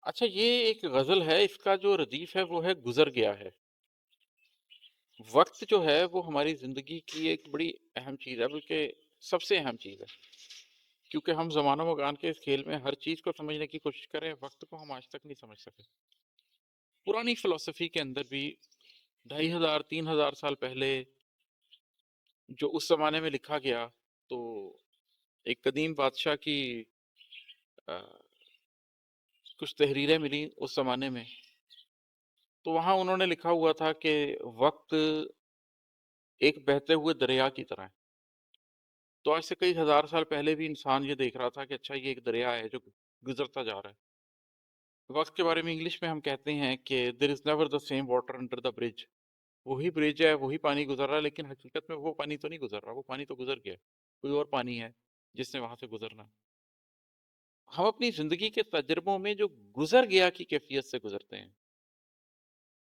اچھا، یہ ایک غزل ہے، اس کا جو ردیف ہے وہ ہے گزر گیا ہے۔ وقت جو ہے وہ ہماری زندگی کی ایک بڑی اہم چیز ہے، بلکہ سب سے اہم چیز ہے، کیونکہ ہم زمان و مکان کے اس کھیل میں ہر چیز کو سمجھنے کی کوشش کریں، وقت کو ہم آج تک نہیں سمجھ سکے۔ پرانی فلسفی کے اندر بھی 2500 3000 سال پہلے جو اس زمانے میں لکھا گیا، تو ایک قدیم بادشاہ کی آ، کچھ تحریریں ملی اس زمانے میں، تو وہاں انہوں نے لکھا ہوا تھا کہ وقت ایک بہتے ہوئے دریا کی طرح ہے۔ تو آج سے کئی ہزار سال پہلے بھی انسان یہ دیکھ رہا تھا کہ اچھا، یہ ایک دریا ہے جو گزرتا جا رہا ہے۔ وقت کے بارے میں انگلش میں ہم کہتے ہیں کہ there is never the same water under the bridge. وہی برج ہے، وہی پانی گزر رہا ہے، لیکن حقیقت میں وہ پانی تو نہیں گزر رہا، وہ پانی تو گزر گیا ہے، کوئی اور پانی ہے جس نے وہاں سے گزرنا۔ ہم اپنی زندگی کے تجربوں میں جو گزر گیا کی کیفیت سے گزرتے ہیں،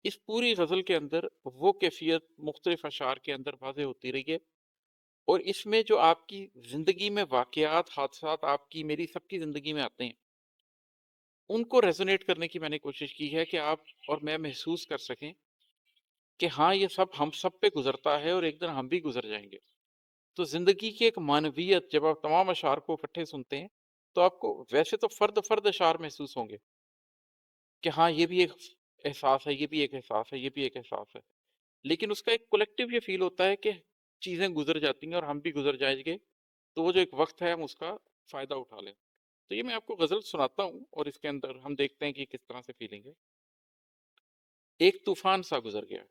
اس پوری غزل کے اندر وہ کیفیت مختلف اشعار کے اندر واضح ہوتی رہی ہے، اور اس میں جو آپ کی زندگی میں واقعات، حادثات آپ کی میری سب کی زندگی میں آتے ہیں، ان کو ریزونیٹ کرنے کی میں نے کوشش کی ہے کہ آپ اور میں محسوس کر سکیں کہ ہاں، یہ سب ہم سب پہ گزرتا ہے اور ایک دن ہم بھی گزر جائیں گے۔ تو زندگی کی ایک معنویت جب آپ تمام اشعار کو اکٹھے سنتے ہیں، تو آپ کو ویسے تو فرد فرد اشعار محسوس ہوں گے کہ ہاں، یہ بھی ایک احساس ہے، یہ بھی ایک احساس ہے، یہ بھی ایک احساس ہے، لیکن اس کا ایک کولیکٹیو یہ فیل ہوتا ہے کہ چیزیں گزر جاتی ہیں اور ہم بھی گزر جائیں گے، تو وہ جو ایک وقت ہے ہم اس کا فائدہ اٹھا لیں۔ تو یہ میں آپ کو غزل سناتا ہوں اور اس کے اندر ہم دیکھتے ہیں کہ کس طرح سے فیلنگ ہے۔ ایک طوفان سا گزر گیا،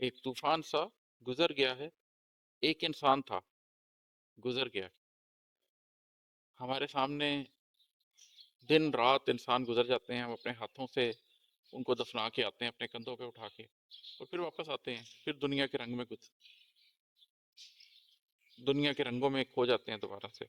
ایک طوفان سا گزر گیا ہے، ایک انسان تھا گزر گیا۔ ہمارے سامنے دن رات انسان گزر جاتے ہیں، ہم اپنے ہاتھوں سے ان کو دفنا کے آتے ہیں، اپنے کندھوں پہ اٹھا کے، اور پھر واپس آتے ہیں، پھر دنیا کے رنگ میں دنیا کے رنگوں میں کھو جاتے ہیں دوبارہ سے۔